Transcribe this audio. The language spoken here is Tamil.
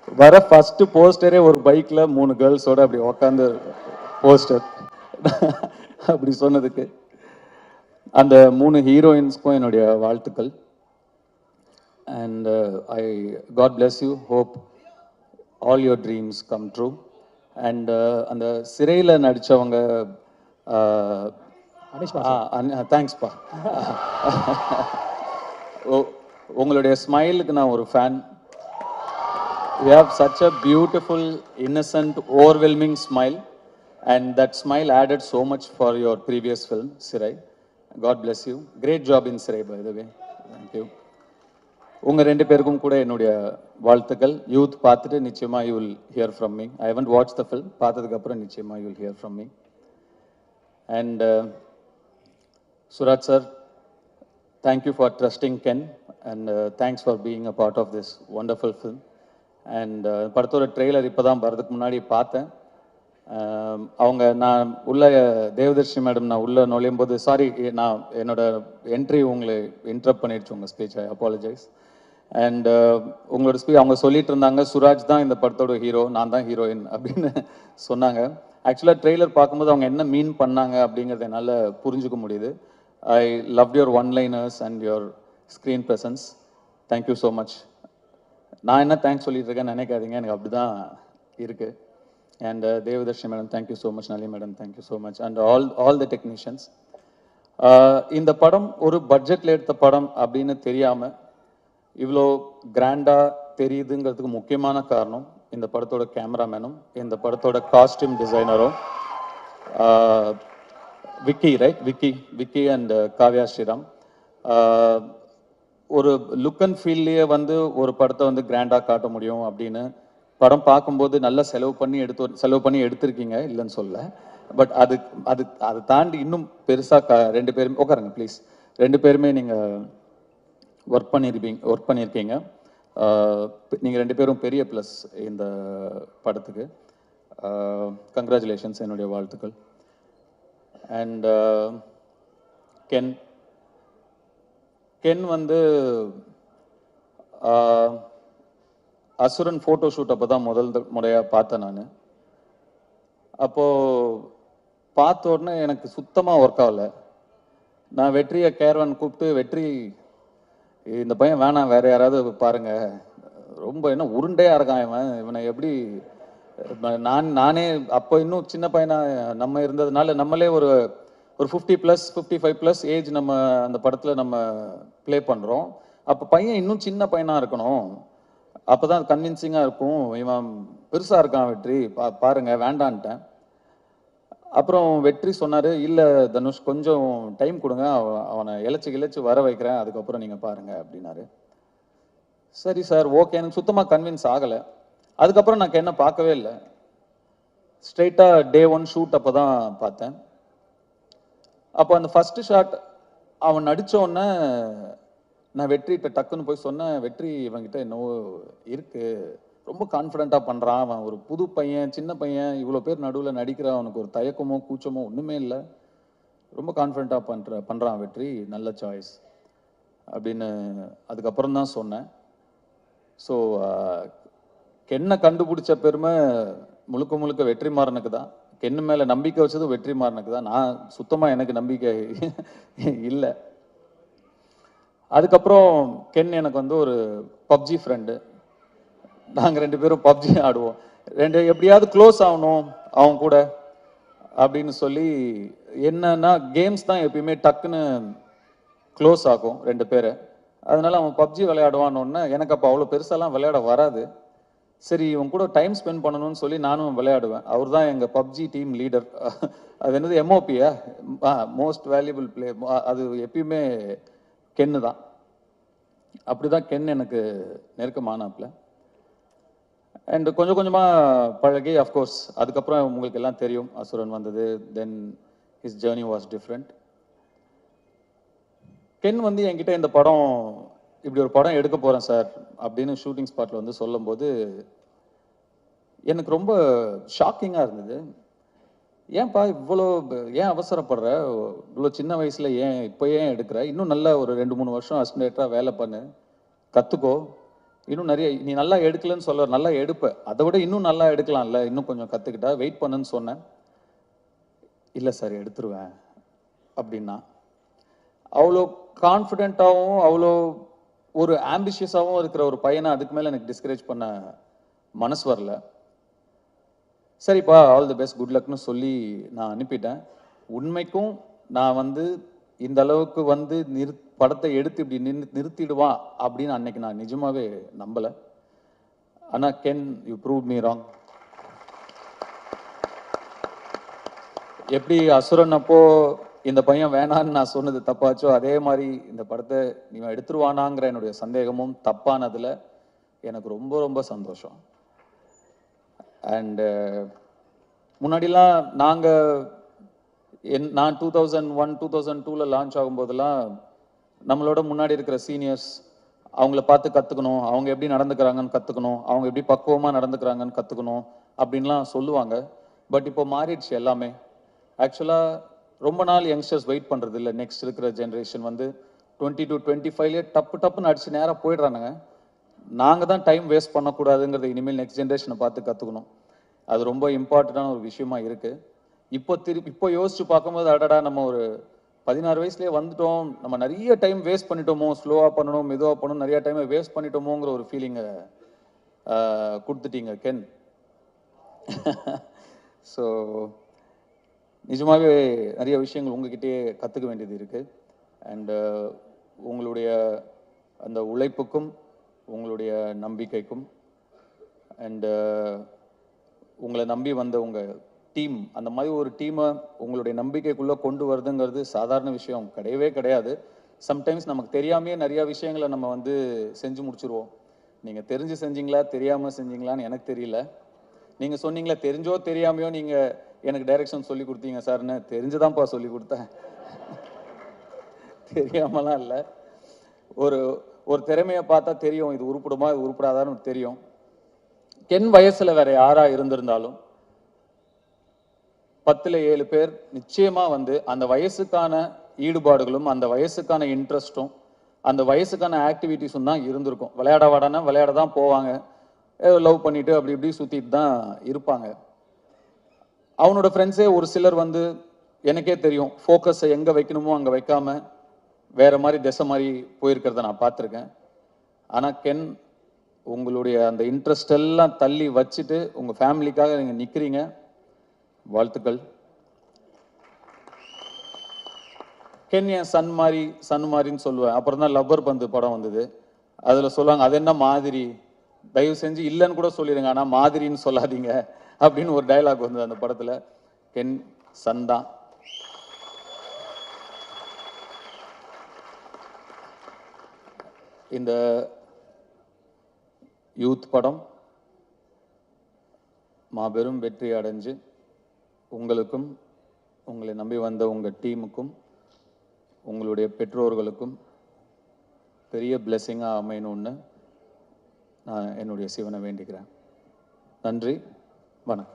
வர ஃபர்ஸ்ட் போஸ்டரே ஒரு பைக்ல 3 கேர்ள்ஸோட அப்படி உக்காந்து போஸ்டர் அப்படி சொன்னதுக்கு அந்த 3 ஹீரோயின்ஸ்க்கும் என்னுடைய வாழ்த்துக்கள். And I God bless you, hope all your dreams come true. And அந்த சிறையில் நடித்தவங்க தேங்க்ஸ்ப்பா. உங்களுடைய ஸ்மைலுக்கு நான் ஒரு fan. You have such a beautiful, innocent, overwhelming smile, and that smile added so much for your previous film, Sirai. God bless you. Great job in Sirai, by the way. Thank you. உங்க ரெண்டு பேருக்கும் கூட என்னுடைய வாழ்த்துக்கள். யூத் பார்த்துட்டு நிச்சயமா you will hear from me. I haven't watched the film. பார்த்ததுக்கு அப்புறம் நிச்சயமா you will hear from me. And Suraj sir, thank you for trusting Ken, and thanks for being a part of this wonderful film. And படத்தோட ட்ரெய்லர் இப்போ தான் வரதுக்கு முன்னாடி பார்த்தேன். அவங்க நான் உள்ள தேவதர்ஷி மேடம் நான் உள்ளே நுழையும் போது சாரி நான் என்னோட என்ட்ரி உங்களை இன்டரப்ட் பண்ணிடுச்சு உங்கள் ஸ்பீச், ஐ அப்பாலஜைஸ். அண்ட் உங்களோட ஸ்பீச் அவங்க சொல்லிட்டு இருந்தாங்க சுராஜ் தான் இந்த படத்தோட ஹீரோ, நான் தான் ஹீரோயின் அப்படின்னு சொன்னாங்க. ஆக்சுவலாக ட்ரெய்லர் பார்க்கும்போது அவங்க என்ன மீன் பண்ணாங்க அப்படிங்கிறத என்னால் புரிஞ்சுக்க முடியுது. I love your one-liners and your screen presence. Thank you so much. நான் என்ன தேங்க்ஸ் சொல்லிட்டு இருக்கேன்னு நினைக்காதீங்க, எனக்கு அப்படி தான் இருக்குது. And Devadarshi madam thank you so much, Nali madam thank you so much, and all the technicians. இந்த படம் ஒரு பட்ஜெட்டில் எடுத்த படம் அப்படின்னு தெரியாமல் இவ்வளோ கிராண்டாக தெரியுதுங்கிறதுக்கு முக்கியமான காரணம் இந்த படத்தோட கேமராமேனும் இந்த படத்தோட காஸ்டியூம் டிசைனரும் விக்கி, ரைட்? விக்கி அண்ட் காவ்யா ஸ்ரீராம். ஒரு லுக் அண்ட் ஃபீல்லையே வந்து ஒரு படத்தை வந்து கிராண்டாக காட்ட முடியும் அப்படின்னு படம் பார்க்கும்போது நல்லா செலவு பண்ணி எடுத்திருக்கீங்க, இல்லைன்னு சொல்ல. பட் அதை தாண்டி இன்னும் பெருசாக ரெண்டு பேருமே உட்காருங்க ப்ளீஸ். ரெண்டு பேருமே நீங்கள் ஒர்க் பண்ணியிருக்கீங்க. நீங்கள் ரெண்டு பேரும் பெரிய ப்ளஸ் இந்த படத்துக்கு. கங்க்ராச்சுலேஷன்ஸ், என்னுடைய வாழ்த்துக்கள். அண்ட் கென் வந்து அசுரன் ஃபோட்டோ ஷூட் அப்போ தான் முதல் முறையாக பார்த்தேன் நான். அப்போது பார்த்த உடனே எனக்கு சுத்தமாக ஒர்க் ஆகலை. நான் வெற்றியை கேர்வன் கூப்பிட்டு, வெற்றி இந்த பையன் வேணாம், வேறு யாராவது பாருங்க, ரொம்ப என்ன உருண்டையாக இருக்கான் இவனை எப்படி நானே அப்போ இன்னும் சின்ன பையனா நம்ம இருந்ததுனால நம்மளே ஒரு 50+, 55+ ஏஜ் நம்ம அந்த படத்தில் நம்ம ப்ளே பண்ணுறோம். அப்போ பையன் இன்னும் சின்ன பையனாக இருக்கணும், அப்போ தான் கன்வின்சிங்காக இருக்கும். இவன் பெருசாக இருக்கான் வெற்றி, பாருங்க, வேண்டான்ட்டேன். அப்புறம் வெற்றி சொன்னார், இல்லை தனுஷ் கொஞ்சம் டைம் கொடுங்க, அவனை இழைச்சி வர வைக்கிறேன், அதுக்கப்புறம் நீங்கள் பாருங்கள் அப்படின்னாரு. சரி சார், ஓகே. எனக்கு சுத்தமாக கன்வின்ஸ் ஆகலை. அதுக்கப்புறம் நான் என்ன பார்க்கவே இல்லை. ஸ்ட்ரெயிட்டாக டே 1 ஷூட் அப்போ தான் பார்த்தேன். அப்போ அந்த ஃபஸ்ட்டு ஷாட் அவன் நடித்தோடனே நான் வெற்றிகிட்ட டக்குன்னு போய் சொன்னேன், வெற்றி இவன்கிட்ட என்னவோ இருக்குது, ரொம்ப கான்ஃபிடென்ட்டாக பண்ணுறான், அவன் ஒரு புது பையன், சின்ன பையன், இவ்வளோ பேர் நடுவில் நடிக்கிறான், அவனுக்கு ஒரு தயக்கமோ கூச்சமோ ஒன்றுமே இல்லை, ரொம்ப கான்ஃபிடென்ட்டாக பண்ணுறான் வெற்றி, நல்ல சாய்ஸ் அப்படின்னு அதுக்கப்புறம் தான் சொன்னேன். ஸோ கென்னை கண்டுபிடிச்ச பெருமை முழுக்க வெற்றிமாறனுக்கு தான். கென்னு மேலே நம்பிக்கை வச்சதும் வெற்றிமாறனுக்கு தான். நான் சுத்தமாக எனக்கு நம்பிக்கை இல்லை. அதுக்கப்புறம் கென் எனக்கு வந்து ஒரு பப்ஜி ஃப்ரெண்டு. நாங்கள் ரெண்டு பேரும் பப்ஜி ஆடுவோம். எப்படியாவது க்ளோஸ் ஆகணும் அவங்க கூட அப்படின்னு சொல்லி, என்னன்னா கேம்ஸ் தான் எப்பயுமே டக்குன்னு க்ளோஸ் ஆகும் ரெண்டு பேரை. அதனால அவன் பப்ஜி விளையாடுவான்னு, எனக்கு அப்போ அவ்வளோ பெருசாலாம் விளையாட வராது. சரி, இவன் கூட டைம் ஸ்பெண்ட் பண்ணணும்னு சொல்லி நானும் விளையாடுவேன். அவர் தான் எங்கள் பப்ஜி டீம் லீடர். அது என்னது எம்ஓபியா, மோஸ்ட் வேல்யூபிள் பிளே, அது எப்பயுமே கென்னு தான். அப்படி தான் கென் எனக்கு நெருக்கமானாப்ல. அண்ட் கொஞ்சம் கொஞ்சமாக பழகி, அஃப்கோர்ஸ் அதுக்கப்புறம் உங்களுக்கு எல்லாம் தெரியும், அசுரன் வந்தது. Then his journey was different. கென் வந்து என்கிட்ட இந்த படம், இப்படி ஒரு படம் எடுக்க போகிறேன் சார் அப்படின்னு ஷூட்டிங் ஸ்பாட்டில் வந்து சொல்லும்போது எனக்கு ரொம்ப ஷாக்கிங்காக இருந்தது. ஏன்பா இவ்வளோ, ஏன் அவசரப்படுற, இவ்வளோ சின்ன வயசில் இப்போ ஏன் எடுக்கிற, இன்னும் நல்ல ஒரு 2-3 வருஷம் அசிஸ்டன்டாக வேலை பண்ணு, கற்றுக்கோ, இன்னும் நிறைய நீ நல்லா எடுக்கலன்னு சொல்ல, நல்லா எடுப்ப, அதை விட இன்னும் நல்லா எடுக்கலாம்ல, இன்னும் கொஞ்சம் கற்றுக்கிட்டா வெயிட் பண்ணுன்னு சொன்னேன். இல்லை சார் எடுத்துருவேன் அப்படின்னா. அவ்வளோ கான்ஃபிடென்ட்டாகவும் அவ்வளோ ஒரு ஆம்பிஷியஸாகவும் இருக்கிற ஒரு பையனை அதுக்கு மேலே எனக்கு டிஸ்கரேஜ் பண்ண மனசு வரல. சரிப்பா ஆல் தி பெஸ்ட் குட் லக்னு சொல்லி நான் அனுப்பிட்டேன். உண்மைக்கும் நான் வந்து இந்த அளவுக்கு வந்து படத்தை எடுத்து இப்படி நிறுத்திடுவான் அப்படின்னு அன்னைக்கு நான் நிஜமாவே நம்பலை. ஆனால் Ken you prove me wrong. எப்படி அசுரன் அப்போ இந்த பையன் வேணான்னு நான் சொன்னது தப்பாச்சோ, அதே மாதிரி இந்த படத்தை நீ எடுத்துருவானாங்கிற என்னுடைய சந்தேகமும் தப்பானதில் எனக்கு ரொம்ப ரொம்ப சந்தோஷம். அண்டு முன்னாடிலாம் நான் 2001 2002 லான்ச் ஆகும்போதெல்லாம் நம்மளோட முன்னாடி இருக்கிற சீனியர்ஸ் அவங்கள பார்த்து கற்றுக்கணும், அவங்க எப்படி நடந்துக்கிறாங்கன்னு கற்றுக்கணும், அவங்க எப்படி பக்குவமாக நடந்துக்கிறாங்கன்னு கற்றுக்கணும் அப்படின்லாம் சொல்லுவாங்க. பட் இப்போ மாறிடுச்சு எல்லாமே. ஆக்சுவலாக ரொம்ப நாள் யங்ஸ்டர்ஸ் வெயிட் பண்ணுறது இல்லை. நெக்ஸ்ட் இருக்கிற ஜென்ரேஷன் வந்து 20 to 25 டப்புன்னு அடிச்சு நேராக போயிடுறானுங்க. நாங்கள் தான் டைம் வேஸ்ட் பண்ணக்கூடாதுங்கிறது இனிமேல் நெக்ஸ்ட் ஜென்ரேஷனை பார்த்து கற்றுக்கணும். அது ரொம்ப இம்பார்ட்டண்டான ஒரு விஷயமா இருக்குது. இப்போ யோசிச்சு பார்க்கும்போது அடடா நம்ம ஒரு 16 வயசுலேயே வந்துட்டோம், நம்ம நிறைய டைம் வேஸ்ட் பண்ணிட்டோமோ, ஸ்லோவாக பண்ணணும் மெதுவாக பண்ணணும், நிறைய டைமை வேஸ்ட் பண்ணிட்டோமோங்கிற ஒரு ஃபீலிங்கை கொடுத்துட்டீங்க கென். ஸோ நிஜமாகவே நிறைய விஷயங்கள் உங்ககிட்டயே கற்றுக்க வேண்டியது இருக்குது. அண்டு உங்களுடைய அந்த உழைப்புக்கும் உங்களுடைய நம்பிக்கைக்கும் அண்டு உங்களை நம்பி வந்த உங்கள் டீம், அந்த மாதிரி ஒரு டீமை உங்களுடைய நம்பிக்கைக்குள்ளே கொண்டு வருதுங்கிறது சாதாரண விஷயம் கிடையவே கிடையாது. சம்டைம்ஸ் நமக்கு தெரியாமையே நிறையா விஷயங்களை நம்ம வந்து செஞ்சு முடிச்சுருவோம். நீங்கள் தெரிஞ்சு செஞ்சீங்களா தெரியாமல் செஞ்சீங்களான்னு எனக்கு தெரியல. நீங்கள் சொன்னீங்களா தெரிஞ்சோ தெரியாமையோ நீங்கள் எனக்கு டைரக்ஷன் சொல்லி கொடுத்தீங்க சார்னு. தெரிஞ்சுதான்ப்பா சொல்லி கொடுத்தேன், தெரியாமலாம் இல்லை. ஒரு திறமையை பார்த்தா தெரியும், இது உருப்படுமா இது உருப்படாதான்னு தெரியும். கென் வயசில் வேற யாராக இருந்திருந்தாலும் 10ல் 7 பேர் நிச்சயமாக வந்து அந்த வயசுக்கான ஈடுபாடுகளும் அந்த வயசுக்கான இன்ட்ரெஸ்ட்டும் அந்த வயசுக்கான ஆக்டிவிட்டிஸும் தான் இருந்திருக்கும். விளையாட வாடானா விளையாட தான் போவாங்க, லவ் பண்ணிட்டு அப்படி இப்படி சுற்றிட்டு தான் இருப்பாங்க. அவனோட ஃப்ரெண்ட்ஸே ஒரு சிலர் வந்து எனக்கே தெரியும் ஃபோக்கஸை எங்கே வைக்கணுமோ அங்கே வைக்காம வேற மாதிரி திசை மாதிரி போயிருக்கிறத நான் பார்த்துருக்கேன். ஆனால் கென் உங்களுடைய அந்த இன்ட்ரெஸ்ட் எல்லாம் தள்ளி வச்சுட்டு உங்கள் ஃபேமிலிக்காக நீங்கள் நிற்கிறீங்க. வாழ்த்துக்கள். கென் என் சன் மாதிரின்னு சொல்லுவேன். அப்புறம் தான் லப்பர் பந்து படம் வந்தது. அதில் சொல்லுவாங்க அது என்ன மாதிரி, தயவு செஞ்சு இல்லைன்னு கூட சொல்லிடுங்க, ஆனால் மாதிரின்னு சொல்லாதீங்க அப்படின்னு ஒரு டைலாக் வந்தது அந்த படத்தில். கென் சன் தான். இந்த யூத் படம் மாபெரும் வெற்றி அடைஞ்சு உங்களுக்கும் உங்களை நம்பி வந்த உங்கள் டீமுக்கும் உங்களுடைய பெற்றோர்களுக்கும் பெரிய பிளெஸிங்காக அமையணும்னு நான் என்னுடைய சிவனை வேண்டிக்கிறேன். நன்றி, வணக்கம்.